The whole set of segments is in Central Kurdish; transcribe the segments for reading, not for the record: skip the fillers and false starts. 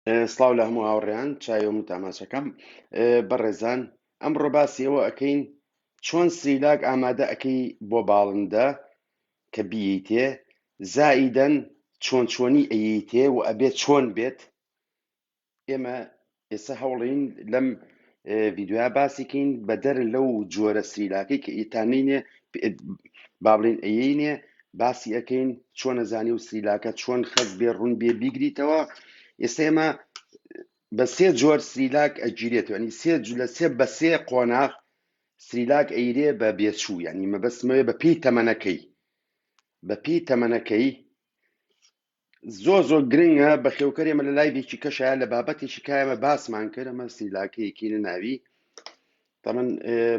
سڵاو لە هەموو هاوڕێیان چاوم و تاماشەکەم بەڕێزان ئەمڕۆ باسیەوە ئەەکەین چۆن سریلاک ئامادە ئەەکەی بۆ باڵندە کە بیتێ زائیدەن چۆنی ئەیتێ و ئەبێت چۆن بێت. ئێمە ئێستا هەوڵین لەم ڤیددیویا باسیکەین بە دەر لەو جۆرە سریلاکەی کە ئیتانینێ با بڵێن ئەیینێ باسی ئەەکەین چۆن نەزانی و سریلاکە چۆن خەز بێ ڕوون بێ بیگریتەوە. ئێستا ئێمە بە سێ جۆر سریلاک ئەگیرێتەوە ینی بە سێ قۆناغ سریلاک ئەیرێ بە بێچوو ینی مەبەستمەوێ بە پێی تەمەنەکەی زۆر گرنگە بە خێوکەر ئێمە لە لایڤێکی کەشایە لە بابەتێکی کایەمە باسمان کرد ئەمە سریلاکەیەکی ناوی تەمەن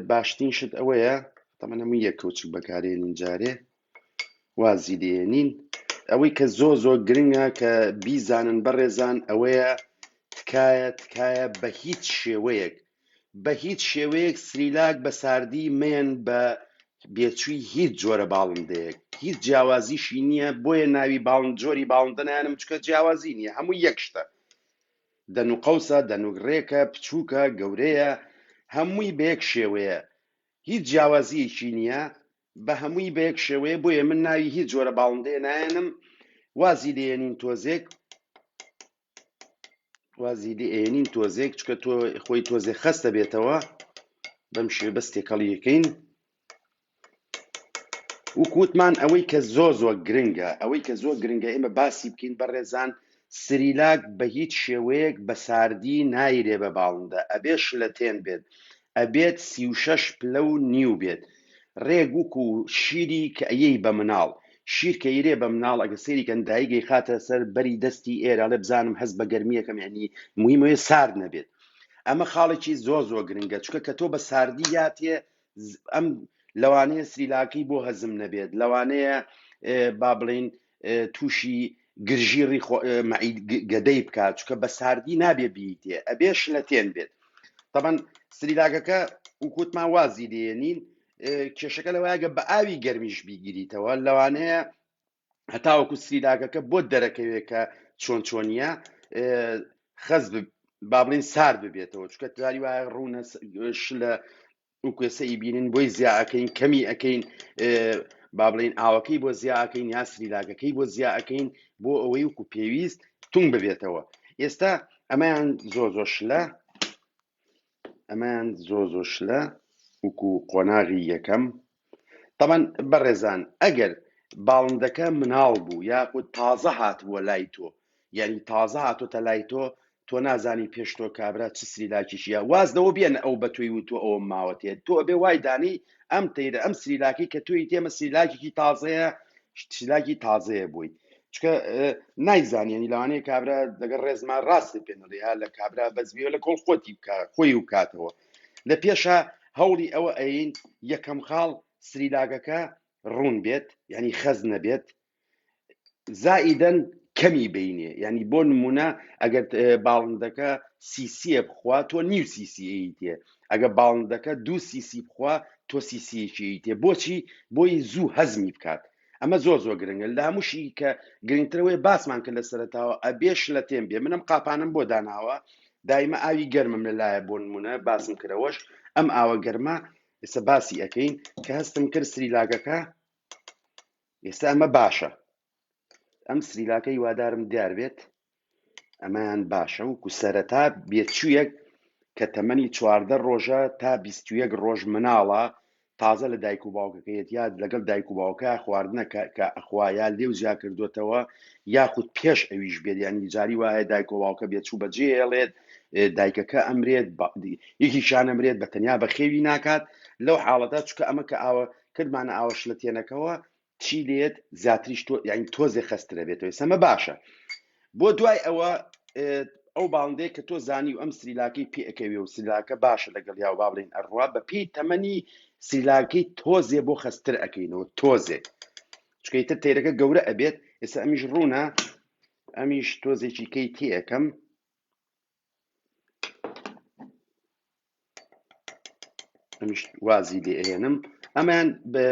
باشترین شت ئەوەیە تەمەن هەموو یەک کەوچک بەکارێنین جارێ وازی لێنین ئەوەی کە زۆر گرنگە کە بیزانن بەڕێزان ئەوەیە تکایە بە هیچ شێوەیەک سریلاک بە ساردی مێن بە بێچووی هیچ جۆرە باڵندەیەک هیچ جیاوازیشی نییە بۆیە ناوی جۆری باڵندەنیانم چکە جیاوازی نییە هەموو یەک شتە دەنوقەوسە دەنوگڕێکە بچووکە گەورەیە هەمووی بە یەک شێوەیە هیچ جیاوازیەکی نییە بە هەمووی بە یەک شێوەیە بۆیە من ناوی هیچ جۆرە باڵندەیە نایەنم وازی لێنین تۆزێک چکە تۆ خۆی تۆزێ خەستە بێتەوە بەم شێوە بەس تێکەڵیەکەین وکوتمان ئەوەی کە زۆر گرنگە ئێمە باسی بکەین بەڕێزان سریلاک بە هیچ شێوەیەک بە ساردی نایرێ بە باڵندە ئەبێ شلەتێن بێت ئەبێت 36 پلە و نیو بێت ڕێک وکو شیری کە ئەیەی بە مناڵ شیر کە ئیرێ بە مناڵ ئەگە سەیریکەن دایگەی خاتە سەر بەری دەستی ئێرە لێ بزانم هەست بە گەرمیەکەم ینی موهیمەوەی سارد نەبێت ئەمە خاڵێکی زۆر گرنگە چکە کە تۆ بە ساردی یاتێ ئەم لەوانەیە سریلاکەی بۆ هەزم نەبێت لەوانەیە با بڵین تووشی گرژی گەدەی بکات چکە بە ساردی نابێ بیتێ ئەبێ شلەتێن بێت تەبەن سریلاکەکە وکوتمان وازی لێنین کێشەکە لەوایگە بە ئاوی گەرمیش بیگیریتەوە لەوانەیە هەتاوەکو سریلاکەکە بۆ دەرەکەوێت کە چۆنیە خەز با بڵین سارد ببێتەوە چکە داری وایە ڕوونە شلە وکوێسە ئیبینین بۆی زیاکەین کەمی ئەەکەین با بڵین ئاوەکەی بۆ زیاکەین یا سریلاکەکەی بۆ زیاکەین بۆ ئەوەی وکو پێویست تونگ ببێتەوە ئێستا ئەمەیان زۆر شلە وکو قۆناغی یەکەم تەمان بەڕێزان ئەگەر باڵندەکە مناڵ بوو یاخود تازە هاتبووە لای تۆ یعنی تازە هاتۆتە لای تۆ نازانی پێش تۆ کابرا چ سریلاکیشیە وازدەوە بێن ئەو بە توی و تۆ ئەوە ماوەتێت تۆ ئەبێ وای دانی ئەم تەیرە ئەم سریلاکی کە توی تێمە سریلاکێکی تازەیە بووی چکە نایزانانی لەوانەیە کابرا لەگەڵ ڕێزمان ڕاستی پێنەڵیا لە کابرا بەزبیوە لە کۆڵ خۆتی خۆی و کاتەوە لە پێشە هەوڵی ئەوە ئەین یەکەم خاڵ سریلاکەکە ڕوون بێت ینی خەز نەبێت زائیدەن کەمی بینێ ینی بۆ نمونە ئەگەر باڵندەکە سیسیە بخوا تۆ نیو سیسیتێ ئەگە باڵندەکە 2 سیسی بخوا تۆ سیسیەکیتێ بۆچی بۆی زوو هەزمی بکات ئەمە زۆر گرنگە لە هەمووشی کە گرنگترەوەی باسمان کرد لە سەرەتاوە ئەبێ شلەتێن بێ منم قاپانم بۆ داناوە دایمە ئاوی گەرمم لەلایە بۆ نمونە باسم کردەوەش ئەم ئاوە گەرمە ئێستا باسی ئەەکەین کە هەستم کرد سریلاکەکە ئێستا ئەمە باشە ئەم سریلاکەی وادارم دیار بێت ئەمەیان باشە وکو سەرەتا بێچوویەک کە تەمەنی 14 ڕۆژە تا 21 ڕۆژ مناڵە تازە لە دایک و باوکەکەیت یا لەگەڵ دایک و باوکە خواردنە کە ئەخوایە لێو زیا کردوتەوە یاخود پێش ئەویش بێت ینی جاری وایە دایک و باوکە بێچوو بەجێ هێڵێت دایکەکە ئەمرێت یەکیشان ئەمرێت بە تەنیا بە خێوی ناکات لەو حاڵەتە چکە ئەمە کە ئاوە کردمانە ئاوە شلەتێنەکەەوە چی لێت زیاتریش یانی تۆزێ خەسترە بێتەوە سەمە باشە بۆ دوای ئەوە ئەو باڵندەیە کە تۆ زانی و ئەم سریلاکەی پێەکەوێ و سریلاکە باشە لەگەڵ یا با بڵین ئەڕوا بە پێی تەمەنی سریلاکەی تۆزێ بۆ خەستر ئەەکەینەوە تۆزێ چکەیتر تێرەکە گەورە ئەبێت ئێستا ئەمیش ڕوونە ئەمیش تۆزێکی کەی تێەکەم ئەمیش وازی لێئێنم ئەمان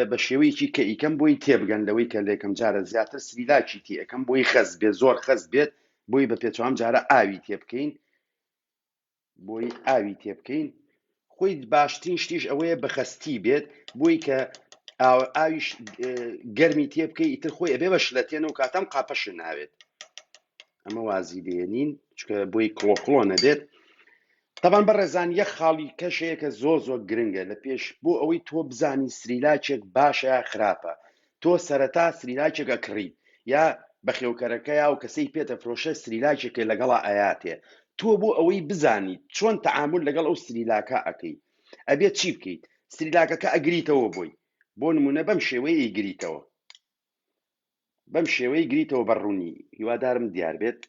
بە شێوەیەکی کە ئیکەم بۆی تێبگەن لەوەی کە لێکم جارە زیاتر سریلاکی تێەکەم بۆی خەز بێت زۆر خەز بێت بۆی بە پێچوام جارە ئاوی تێ بکەین بۆی ئاوی تێ بکەین خۆی باشترین شتیش ئەوەیە بەخەستی بێت بۆی کە ئاویش گەرمی تێ بکەی ئیتر خۆی ئەبێ بە شلەتێنە و کاتەم قاپەش ناوێت ئەمە وازی دێنین چکە بۆی کڵۆکڵۆ نەبێت تەبان بەڕێزان یەک خاڵی کەشەیە کە زۆر گرنگە لە پێش بۆ ئەوەی تۆ بزانی سریلاچێک باشە یا خراپە تۆ سەرەتا سریلاچێک ئەکڕی یا بەخێوکەرەکەی و کەسەی پێتە فرۆشە سریلاچێکە لەگەڵا ئاياتێ تۆ بۆ ئەوەی بزانیت چۆن تەعامل لەگەڵ ئەو سریلاکە ئەەکەی ئەبێت چی بکەیت سریلاکەکە ئەگریتەوە بۆی بۆ نمونە بەم شێوەیە ئیگریتەوە بەم شێوەی گریتەوە بەڕوونی هیوادارم دیار بێت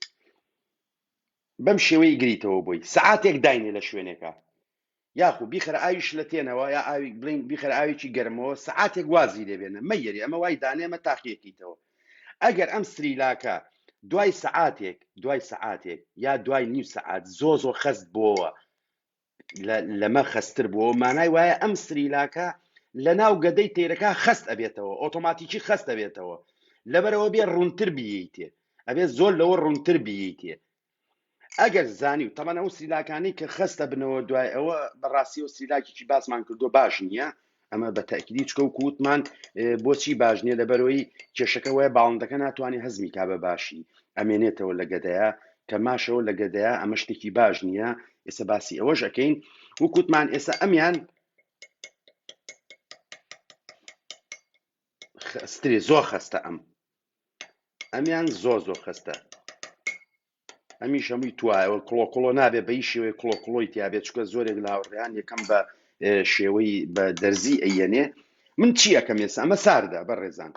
بەم شێوەی گریتەوە بۆی سەعاتێک داینێ لە شوێنێکە یاخو بیخەر ئاویش لە تێنەوە یا ئاوی بڵین بیخەر ئاوێکی گەرمەوە سەعاتێک وازی لێبێنە مەیەری ئەمە وای دانێمە تاقیەکەیتەوە ئەگەر ئەم سریلاکە دوای سەعاتێک یا دوای نیو سەعات زۆ خەست بۆەوە لەمە خەستر بووە مانای وایە ئەم سریلاکە لە ناو گەدەی تێرەکە خەست ئەبێتەوە ئۆتۆماتیکی خەست ئەبێتەوە لەبەرەوە بێ ڕوونتر بیتێ ئەبێت زۆر لەوە ڕوونتر بیتێ ئەگەر زانی و تەمەنە ئەو سریلاکانی کە خەستە بنەوە دوای ئەوە بەڕاستی و سریلاکێکی باسمان کردو باش نییە ئەمە بە تەکیدی چکە و کووتمان بۆچی باش نییە لەبەرەوەی کێشەکە وایە باڵندەکە ناتوانێت هەزمی کا بە باشی ئەمێنێتەوە لە گەدەیە کە ماشەوە لە گەدەیە ئەمە شتێکی باش نییە ئێستا باسی ئەوەش ئەەکەین وکوتمان ئێستا ئەمیان خسترێ زۆر خەستە ئەمیان زۆر خەستە ئەمیش هەمووی توایەوە کڵۆکڵۆ نابێت بە هیچ شێوەیە کڵۆکڵۆی تیابێت چکە زۆرێک لاوەڕێیان یەکەم بە شێوەی بە دەرزی ئەیەنێ من چی ئەەکەم ئێستا ئەمە ساردە بەڕێزان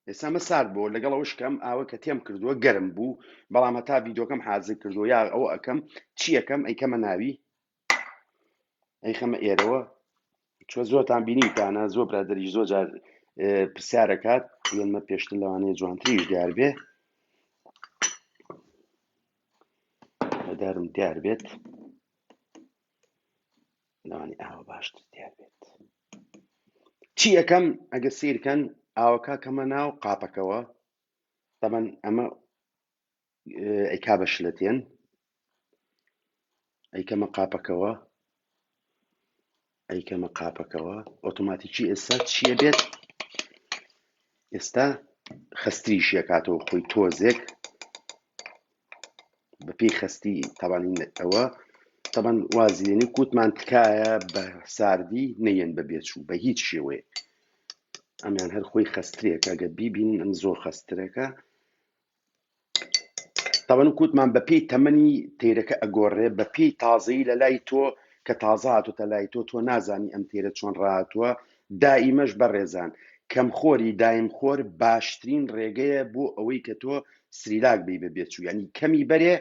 ئێستا ئەمە سارد بۆ لەگەڵ ئەوش کەم ئاوە کە تێم کردووە گەرم بوو بەڵام هەتا ڤیدۆکەم حازر کردووە یا ئەوە ئەەکەم چی ئەەکەم ئەیکەمە ناوی ئەیخەمە ئێرەوە چوە زۆرتان بینیتانە زۆر برادەریش زۆر جار پرسیارەکات یەنمە پێشتر لەوانەیە جوانتریش دیار بێ دارم دیار بێت لەوانی ئاوە باشتر دیار بێت چی ئەەکەم ئەگە سیرکەن ئاوەکە کەمە ناو قاپەکەوە تەمەن ئەمە ئەیکا بە شلەتێن ئەیکەمە قاپەکەوە ئۆتۆماتیکی ئێستا چیە بێت ئێستا خەستریشیە کاتەوە خۆی تۆزێک بەپێی خەستی تەبانی ئەوە تەبەن وازیێنی کووتمان تکایە بە ساردی نەیەن بە بێچوو بە هیچ شێوەیە ئەمیان هەر خۆی خەسترێکە ئەگە بیبین ئەم زۆر خەسترەکە تەبەن کووتمان بەپێی تەمەنی تێرەکە ئەگۆڕێ بەپێی تازەی لە لای تۆ کە تازە هاتوتە لای تۆ نازانی ئەم تێرە چۆن ڕاتووە دائیمەش بەڕێزان کەمخۆری دایمخۆر باشترین ڕێگەیە بۆ ئەوەی کە تۆ سریلاک بی بە بێچوو ینی کەمی بەرێ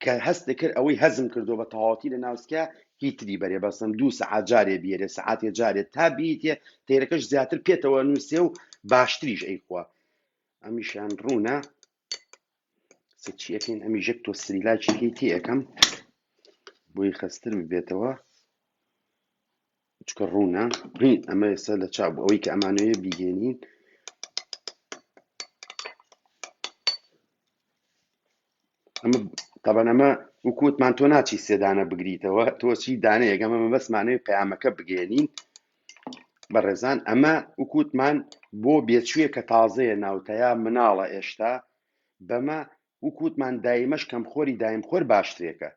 کە هەست دەکرد ئەوەی هەزم کردو بە تەواوەتی لە ناوسکە هیتری بەرێ بەسم 2 سەعات جارێ بێرێ سەعاتێ جارێ تا بیتێ تێرەکەش زیاتر پێتەوە نووسێ و باشتریش ئەیخوا ئەمیشان ڕوونە چیەکەین ئەمی ژەک تۆ سریلاکی تێ ئەەکەم بۆی خەستر ببێتەوە چکە ڕوونە ئەمە ئێستا لە چاو ئەوەی کە ئەمانوێ بیگەێنین ئەمە تەبەن ئەمە وکووتمان تۆ ناچی سێدانە بگریتەوە تۆچی دانەیەک ئەمە بەسمانەوەی پەیامەکە بگەێنین بەڕێزان ئەمە وکووتمان بۆ بێچوویە کە تازەیە ناوتەیە مناڵە ئێشتا بەمە وکووتمان دایمەش کەمخۆری دایمخۆر باشترێکە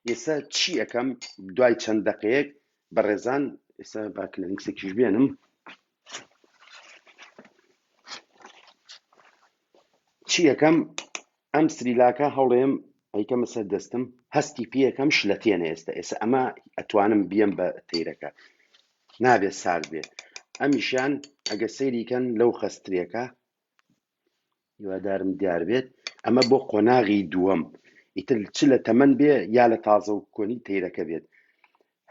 ئێستا چی ئەەکەم دوای چەند دقەیەک بەڕێزان ئێستا باکلەنکسێکیش بێنم چی ئەەکەم ئەم سریلاکە هەوڵێم ئەیکەمە سەر دەستم هەستی پێەکەم شلەتێنە ئێستا ئەمە ئەتوانم بیەم بە تێرەکە نابێت سارد بێت ئەمیشان ئەگە سەیریکەن لەو خەسترێکە هیوادارم دیار بێت ئەمە بۆ قۆناغی دووەم ئیتر چ لە تەمەن بێ یا لە تازە و کۆنی تێرەکە بێت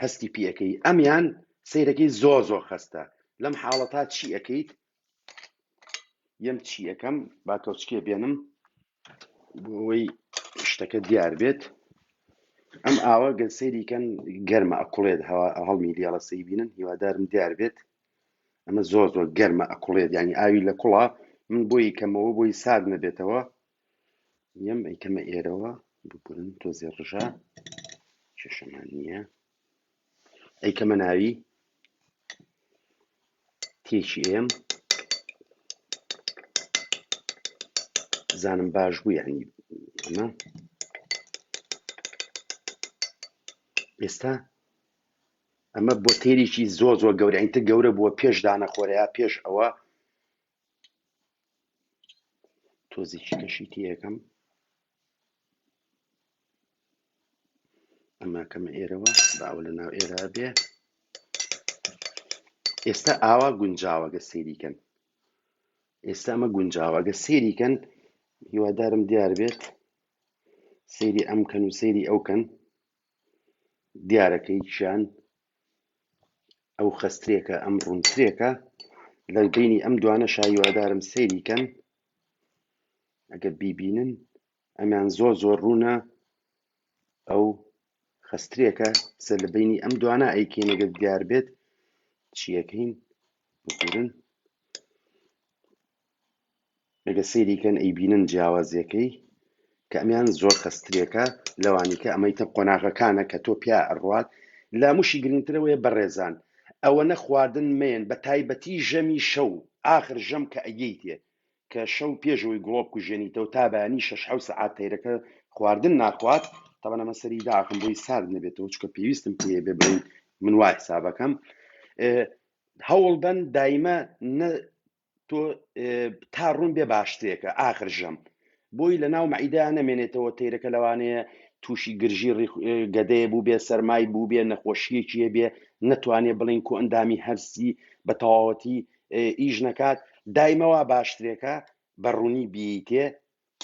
هەستی پێەکەی ئەمیان سەیرەکەی زۆر خەستە لەم حاڵەتا چی ئەەکەیت یەم چی ئەەکەم با کەوچکێ بێنم بۆەوەی شتەکە دیار بێت ئەم ئاوە گەن سەیریکەن گەرمە ئەکوڵێت هەڵمی دیاڵە سەی بینن هیوادارم دیار بێت ئەمە زۆر گەرمە ئەکوڵێت ینی ئاوی لە کوڵە من بۆی کەمەوە بۆی سارد نەبێتەوە یم ئەیکەمە ئێرەوە ببورن تۆزێ ڕژە کێشەمان نییە ئەیکەمە ناوی تێکی ئێم زانم باش بوو یعنی ئەمە ئێستا ئەمە بۆ تێرێکی زۆر زۆر گەورە ئەینتە گەورە بووە پێش دانەخۆرەیە پێش ئەوە تۆزێکی کەشی تێیەکەم ئەمە کەمە ئێرەوە باوە لە ناو ئێرە بێ ئێستا ئاوا گونجاوەگە سێریکەن ئێستا ئەمە گونجاوەگە سێریکەن هیوادارم دیار بێت سەیری ئەم کەن و سەیری ئەوکەن دیارەکەیشیان ئەو خەسترێکە ئەم ڕوونترێکە لە بینی ئەم دوانە شایوادارم سەیریکەن ئەگەر بیبینن ئەمیان زۆر زۆر ڕوونە ئەو خەسترێکە سەر لە بینی ئەم دوانە ئەیکێنەگە دیار بێت چیەکەین بگورن ئەگە سەیریکەن ئەیبینن جیاوازیەکەی کە ئەمیان زۆر خەسترێکە لەوانی کە ئەمەیتە قۆناغەکانە کە تۆ پیا ئەڕوات لە موشی گرنگترەوەیە بەڕێزان ئەوەنە خواردن مێن بە تایبەتی ژەمی شەو ئاخر ژەم کە ئەگەیتێ کە شەو پێشەوەی گڵۆب کوژێنیتەوە تا بەیانی 6 سەعات تەیرەکە خواردن ناخوات تەوانە مەسەری داخم بۆی سارد نەبێتەوە چکە پێویستم پێ بێ بڵین من وای حسابەکەم هەوڵ بەن دایمە تۆ تا ڕوون بێ باشترێکە ئاخر ژەم بۆی لە ناو مەعیدا نەمێنێتەوە تەیرەکە لەوانەیە تووشی گرژی گەدەیە بوو بێ سەرمای بوو بێ نەخۆشیەکیە بێ نەتوانێت بڵین کۆ ئەندامی هەرسی بە تەواوەتی ئیژ نەکات دایمەوە باشترێکە بە ڕوونی بیتێ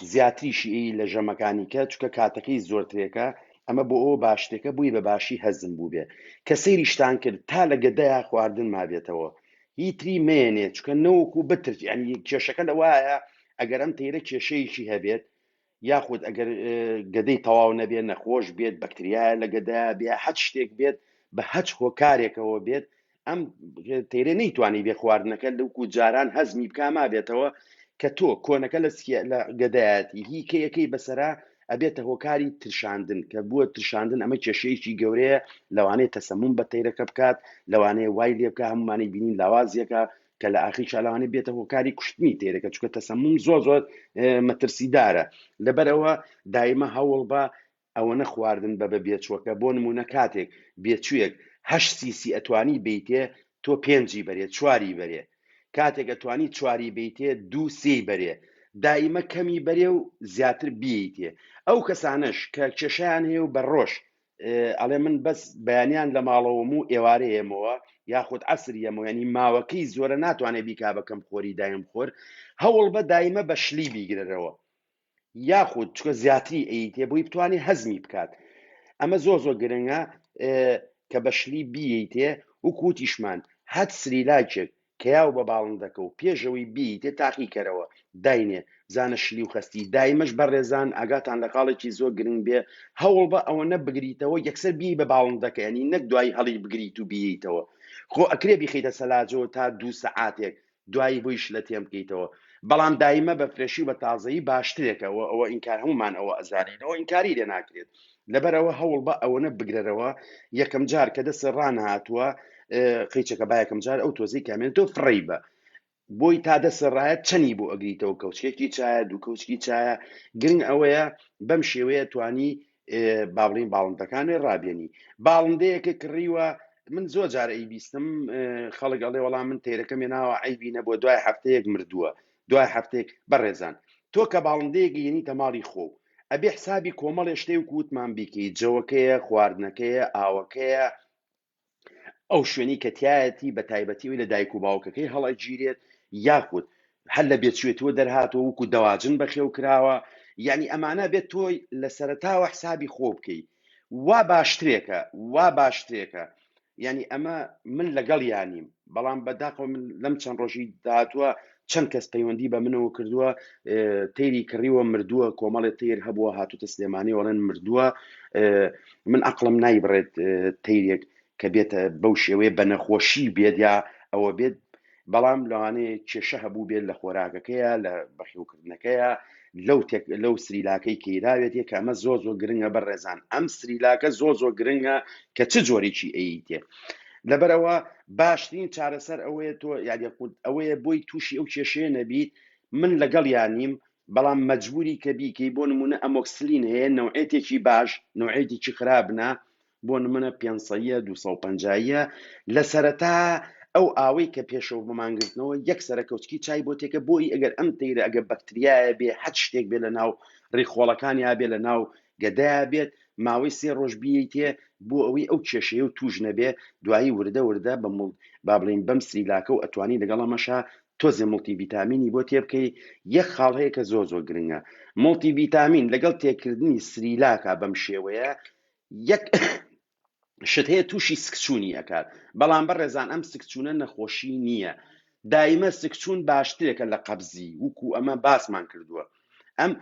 زیاتریشی لە ژەمەکانی کە چکە کاتەکەی زۆرترێکە ئەمە بۆ ئەوە باشتێکە بووی بە باشی هەزم بوو بێ کە سەیریشتان کرد تا لە گەدەیە خواردن مابێتەوە هیتری مێنێ چکە نەوەکو بتر ینی کێشەکە لەوایە ئەگەر ئەم تەیرە کێشەیەکی هەبێت یاخود ئەگەر گەدەی تەواو نەبێت نەخۆش بێت بەکتریایە لە گەدەیە بێ حەج شتێک بێت بە هەچ هۆکارێکەوە بێت ئەم تەیرە نەیتوانی بێ خواردنەکە لەوکو جاران هەزمی بکا مابێتەوە کە تۆ کۆنەکە لە گەدایەتی هیکەیەکەی بەسەرا ئەبێتە هۆکاری ترشاندن کە بووە ترشاندن ئەمە کێشەیەکی گەورەیە لەوانەیە تەسەموم بە تەیرەکە بکات لەوانەیە وای لێ بکە هەمومانی بینین لاوازیەکە کە لە ئاخری شالوانی بێتە هۆکاری کوشتنی تێرەکە چکە تەسەموم زۆر زۆر مەترسیدارە لەبەرەوە دایمە هەوڵ بە ئەوەنە خواردن بە بێچووەکە بۆ نمونە کاتێک بێچوویەک هەشت سیسی ئەتوانی بیتێ تۆ پێنجی بەرێ چواری بەرێ کاتێک ئەتوانی چواری بیتێ دوو سێی بەرێ دایمە کەمی بەرێ و زیاتر بیتێ ئەو کەسانش کە کێشیان هەیە و بەڕۆژ ئەڵێ من بەس بەیانیان لە ماڵەوەم و ئێوارەیەمەوە یاخود عەسریەمەوە ینی ماوەکەی زۆرە ناتوانێت بیکا بەکەم خۆری دایم خۆر هەوڵ بە دایمە بە شلی بیگرەرەوە یاخود چکە زیاتری ئەیتێ بۆی بتوانێت هەزمی بکات ئەمە زۆر زۆر گرنگە کە بەشلی بیتێ و کوتیشمان هەت سریلاکێک کە یاو بە باڵندەکە و پێشەوەی بیتێ تاقی کەرەوە داینێ زانە شلی و خستی دایمەش بە ڕێزان ئاگاتان لە قاڵێکی زۆر گرنگ بێ هەوڵ بە ئەوە نەبگریتەوە یەکسەر بی بە باڵندەکە ینی نەک دوای هەڵی بگریت و بیتەوە خۆ ئەکرێ بیخیتە سەلاجەوە تا 2 سەعاتێک دوایی بۆیش لە تێم بکەیتەوە بەڵام دایمە بە فرێشی و بە تازایی باشترێکەوە ئەوە ئینکار هەمومان ئەوە ئەزانینەوە ئینکاری لێ ناکرێت لەبەرەوە هەوڵ بە ئەوەنە بگرەرەوە یەکەم جار کە دەسە ڕانهاتووە قیچەکە با یەکەم جار ئەو تۆزی کامێنێتەوە فڕی بە بۆی تا دەسەڕایەت چەنی بۆ ئەگریتەوە کەوچێکی چایە دوو کەوچکی چایە گرنگ ئەوەیە بەم شێوەیە توانی بابڵین باڵندەکانی ڕابێنی باڵندەیەکە کڕیوە من زۆر جارە ئەی بیستم خەڵک ئەڵێ وەڵام من تێرەکەم هێناوە عیبینە بۆ دوای هەفتەیەک مردووە دوای هەفتێک بەڕێزان تۆ کە باڵندەیەکی یەنیتە ماڵی خۆ ئەبێ حسابی کۆمەڵێ شتەی و کووتمان بیکەیت جەوەکەیە خواردنەکەیە ئاوەکەیە ئەو شوێنی کە تایەتی بە تایبەتیەوەی لە دایک و باوکەکەی هەڵەگیرێت یاخود هەر لە بێچوێتەوە دەرهاتەوە وەکو دەواجن بەخێو کراوە یعنی ئەمانە بێت تۆی لە سەرەتاوە حسابی خۆ بکەیت وا باشترێکە وا باشترێکە یعنی ئەمە من لەگەڵ یانیم بەڵام بەداخەوە من لەم چەند ڕۆژی داهاتووە چەند کەس پەیوەندی بە منەوە کردووە تەیری کڕیوە مردووە کۆمەڵێ تەیر هەبووە هاتووتە سلێمانی وەڵێن مردووە من عەقڵم نایبڕێت تەیرێک کە بێتە بەو شێوەیە بە نەخۆشی بێت یا ئەوە بێت بەڵام لەوانەیە کێشە هەبوو بێت لە خۆراکەکەیە لە بەخێوکردنەکەیە لەو سریلاکەی کەیراوێتێ کە ئەمە زۆر گرنگە بەڕێزان. ئەم سریلاکە زۆر گرنگە کە چ جۆرێکی ئەیتێ. لەبەرەوە باشترین چارەسەر ئەوەیە تۆ ئەوەیە بۆی تووشی ئەو کێشەیە نەبیت. من لەگەڵ یانیم، بەڵام مەجبوری کە بیکەی. بۆ نمونە ئەمۆکسلین هەیە نەوعێتێکی باش، نەوعێتێکی خراپە، بۆ نمونە 550 لە سەرەتا ئەو ئاوەی کە پێشەوە بمانگرتنەوە یەک سەرکەوتکی چای بۆ تێکە بۆی ئەگەر ئەم تەیرە ئەگە بەکتریایە بێ حەد شتێک بێ لە ناو ڕێخۆڵەکان یا بێ لە ناو گەدایە بێت ماوەی 3 ڕۆژ بیتێ بۆ ئەوەی ئەو کێشەیە و توش نەبێ دوایی وردە با بڵین بەم سریلاکە و ئەتوانی لەگەڵ ئەمەشا تۆزێ مڵتی ڤیتامینی بۆ تێ بکەی. یەک خاڵ هەیە کە زۆر گرنگە مڵتی ڤیتامین لەگەڵ تێکردنی سریلاکە بەم شێوەیە یەک شت هەیە تووشی سکچوونی ئەکات. بەڵام بەڕێزان ئەم سکچوونە نەخۆشی نییە. دایمە سکچوون باشترێکە لە قەبزی وکو ئەمە باسمان کردووە. ئەم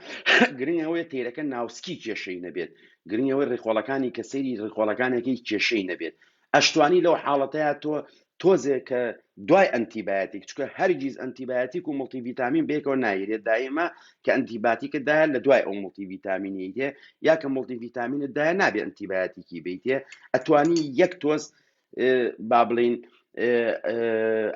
گرنگەوەی تێرەکە ناوسکی کێشەی نەبێت، گرنگەوەی ڕێخۆڵەکانی کە سەیری ڕێخۆڵەکانێکی کێشەی نەبێت. ئەشتوانی لەو حاڵەتەیە تۆ تۆزێک کە دوای ئەنتیبایۆتیک، چکە هەرگیز ئەنتیبایۆتیک و مڵتی ڤیتامین بێکەوە نایرێت. دایمە کە ئەنتیباتیکتدایە لە دوای ئەو مڵتی ڤیتامینی دێ، یا کە مڵتی ڤیتامینتدایە نابێت ئەنتیبایۆتیکی بیتێ. ئەتوانی یەک تۆز با بڵین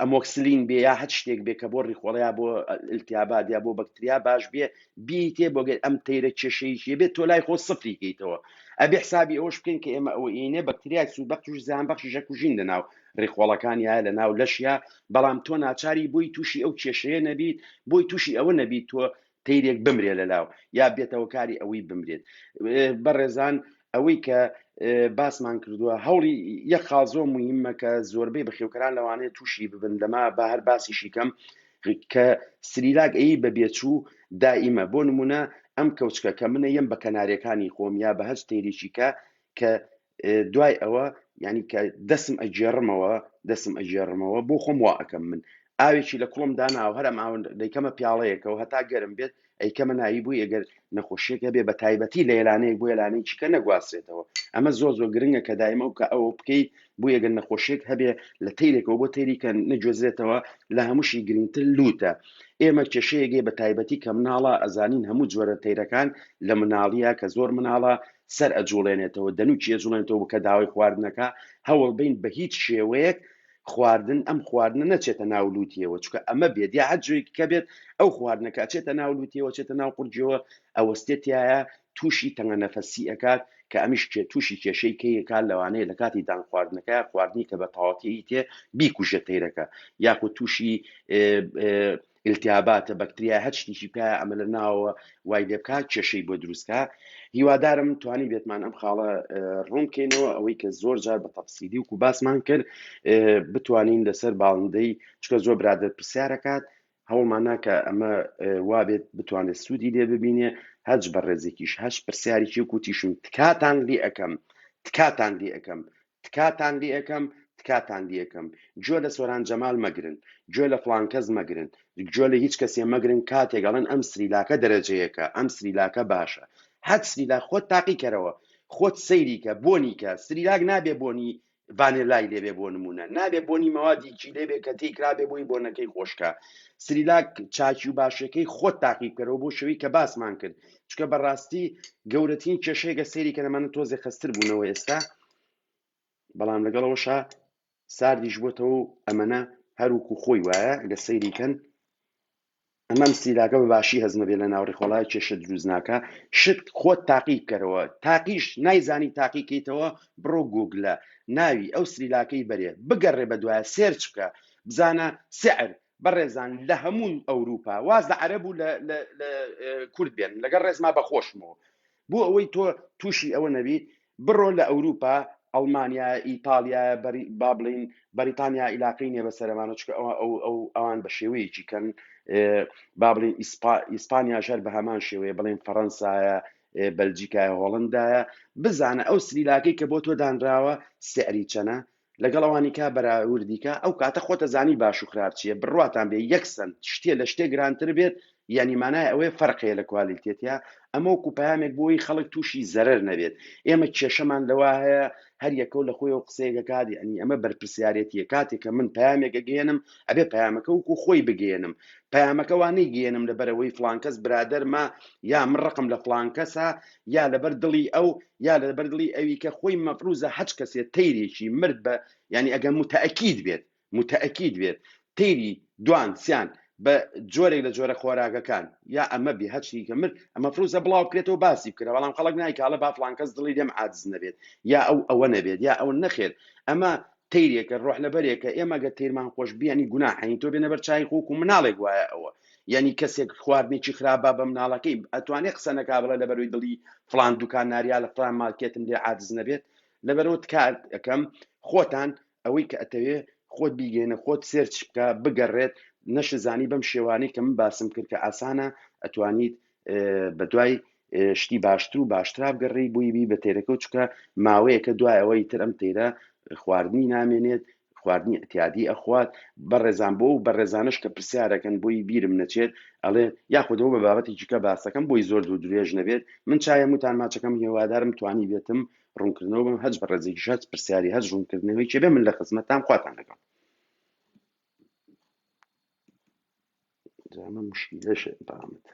ئەمۆکسلین بێ یا هەچ شتێک بێ کە بۆ ڕیخۆڵەیە بۆ ئلتیابات یا بۆ بەکتریا باش بێ بیتێ بۆ ئەم تەیرە کێشەیەکی بێت تۆ لای خۆ سفری کەیتەوە. ئەبێ حسابی ئەوش بکەین کە ئێمە ئەوە ئینێ بەکتریای سوودبەخش و زیانبەخشی ژەکوژین لە ناو ڕێخۆڵەکان یا لە ناو لەشیا. بەڵام تۆ ناچاری بۆی تووشی ئەو کێشەیە نەبیت، بۆی تووشی ئەوە نەبیت تۆ تەیرێک بمرێ لەلاو یا بێتەوە کاری ئەوەی بمرێت. بەڕێزان ئەوەی کە باسمان کردووە هەوڵی یەک خاڵ زۆر موهیممە کە زۆربەی بەخێوکەران لەوانەیە تووشی ببن لەما بە هەر باسیشی کەم کە سریلاک ئەی بەبێچوو دائیمە. بۆ نمونە ئەم کەوچکە کە منە یەم بە کەنارەکانی خۆم یا بە هەچ تێریشی کە دوای ئەوە ینی کە دەسم ئەجێڕمەوە بۆ خۆم وا ئەەکەم. من ئاوێکی لە کوڵم داناوە هەرم دەیکەمە پیاڵەیەکەوە هەتا گەرم بێت ئەیکەمە ناوی بووی ئەگەر نەخۆشیەکە بێ بە تایبەتی لە ئێلانەیەک بۆ ئێلانەیەکی کە نەگواسرێتەوە. ئەمە زۆر گرنگە کە دایمە و کە ئەوە بکەیت بۆ ئەگەر نەخۆشیێک هەبێ لە تەیرێکەوە بۆ تەیری کە نەگوێزرێتەوە لە هەمووشی گرنگتر لوتە. ئێمە کێشەیەگەی بە تایبەتی کە مناڵە ئەزانین هەموو جۆرە تەیرەکان لە مناڵیە کە زۆر مناڵە سەر ئەجوڵێنێتەوە دەنوچی ئەجوڵێنێتەوە بکە داوای خواردنەکە. هەوڵ بین بە هیچ شێوەیەک خواردن ئەم خواردنە نەچێتە ناولوتیەوە، چکە ئەمە بێت یا حەجوێکی کە بێت ئەو خواردنەکە چێتە ناولوتیەوە چێتە ناو قورجەوە ئەوەستێتایە تووشی تەنگە نەفەسی ئەکات کە ئەمیش تووشی کێشەی کەیەکات لەوانەیە لە کاتی دان خواردنەکە خواردنی کە بە تەواوەتی تێ بیکوژە تەیرەکە یاخود تووشی التیاباتە بەکتریا هەر شتێکی پێ ئەمە لە ناوە وای لێ بکات کێشەی بۆ دروستکە. هیوادارم توانی بێتمان ئەم خاڵە ڕوونکەینەوە ئەوەی کە زۆر جار بە تەفسیلی وکو باسمان کرد بتوانین لەسەر باڵندەی چکە زۆر برادر پرسیارەکات هەوڵمان ناکە ئەمە وابێت بتوانێت سوودی لێ ببینێ هەج بە ڕێزێکیش هەش پرسیارێکی کوتیشم تکاتان لێ ئەەکەم گوێ لە سۆران جەمال مەگرن، گوێ لە فڵانکەس مەگرن، گوێ لە هیچ کەسێ مەگرن کاتێکگەڵن ئەم سریلاکە دەرەجەیەکە ئەم سریلاکە باشە. هەت سریلا خۆت تاقیکەرەوە، خۆت سەیریکە بۆنیکە. سریلاک نابێ بۆنی ڤانێلای لێبێ بۆ نمونە، نابێ بۆنی مەوادیکی لێبێ کە تێکرابێ بۆی بۆنەکەی خۆشکە. سریلاک چاکی و باشەکەی خۆت تاقیکەرەوە بۆ شەوەی کە باسمان کرد، چکە بەڕاستی گەورەترین کێشەیەکە سەیری کە لەمانە تۆزێ خەستر بوونەوە ئێستا. بەڵام لەگەڵەوەشە ساردیش بۆتەوە و ئەمەنە هەروکو خۆی وایە لە سەیریکەن ئەمەم سریلاکە بە باشی هەزمە بێ لە ناوڕێخۆڵای کێشە دروست ناکە. شت خۆت تاقیب کەرەوە، تاقیش نایزانی تاقیکەیتەوە بڕۆ گوگلە ناوی ئەو سریلاکەی بەرێ بگەڕێ بە دوایە سێرچ بکە بزانە سعر بەڕێزان لە هەموو ئەوروپا واز لە عەرەب و لە کورد بێن لەگەڵ ڕێزما بەخۆشمەوە. بۆ ئەوەی تۆ تووشی ئەوە نەبیت بڕۆ لە ئەوروپا ئەڵمانیا ئیتالیا با بڵین بەریتانیا عیلاقینێ بەسەرمانە چکە ئەوان بە شێوەیەکی کەن با بڵین ئیسپانیا ژەر بە هەمان شێوەیە بڵین فەڕەنسایە بەلجیکایە هۆڵندایە بزانە ئەو سریلاکەی کە بۆ تۆ دانراوە سعری چەنە لەگەڵ ئەوانی کا بەراوردیکە ئەو کاتە خۆتە زانی باش و خراپ چییە بڕواتان بێ یەکسەن شتێ لە شتێ گرانتر بێت یعنی مانای ئەوەیە فەرقەیە لە کوالیتێتیا ئەمە وەکو پامێک بۆی خەڵک تووشی زەرەر نەبێت ئێمە کێشەمان لەوا هەیە هەر یەکەو لە خۆی و قسەیەکە کات ینی ئەمە بەرپرسیارەتیە کاتێک کە من پامێکە گەێنم ئەبێ پامەکە وەکو خۆی بگەێنم پامەکە وانەی گەێنم لەبەرەوەی فڵانکەس برادەرمە یا من ڕقم لە فڵانکەسە یا لەبەر دڵی ئەو یا لەبەر دڵی ئەوی کە خۆی مەفروزە هەچ کەسێت تەیرێکی مرد بە ینی ئەگەر متەئەکید بێت تەیری دوان سیان بە جۆرێک لە جۆرە خۆراگەکان یا ئەمە بێ هەچی کە مرد ئەمە فروزە بڵاو بکرێتەوە باسی بکرە بەڵام خەڵک نایکاڵە با فڵانکەس دڵی لێم عاجز نەبێت یا ئەوە نەبێت یا ئەوە نەخێر ئەمە تەیرێکە ڕۆح لەبەرێکە ئێمە گە تێرمان خۆش بیانی گوناحین تۆ بێنە بەر چای خۆک و مناڵێک وایە ئەوە یعنی کەسێک خواردنێکی خراپە بە مناڵەکەی ئەتوانێت قسە نەکا بڵێ لەبەرەوەی دڵی فڵان دوکان ناریا لە فڵان مارکێتم لێ عاجز نەبێت لەبەرەوە کار ئەەکەم خۆتان ئەوەی کە ئەتەوێ خۆت بیگەێنە خۆت سێرچ بکە بگەڕێت نەشزانی بەم شێوانەی کە من باسم کرد کە ئاسانە ئەتوانیت بە دوای شتی باشتر و باشترا بگەڕێی بووی بی بە تێرەکە و چکە ماوەیەکە دوای ئەوەی تر ئەم تێرە خواردنی نامێنێت خواردنی ئەتیادی ئەخوات بەڕێزان بۆ و بەڕێزانش کە پرسیارەکەن بۆی بیرم نەچێت ئەڵێ یاخودەوە بە بابەتی چکە باسەکەم بۆی زۆر دوو درێژ نەبێت من چایە وتان ماچەکەم هێوادارم توانی بێتم ڕوونکردنەوە بم هەج بە ڕێزێکی هەچ پرسیاری هەز ڕوونکردنەوەی چێ بێ من لە خزمەتتان خواتان لەگەڵ زعما مشكلة بامت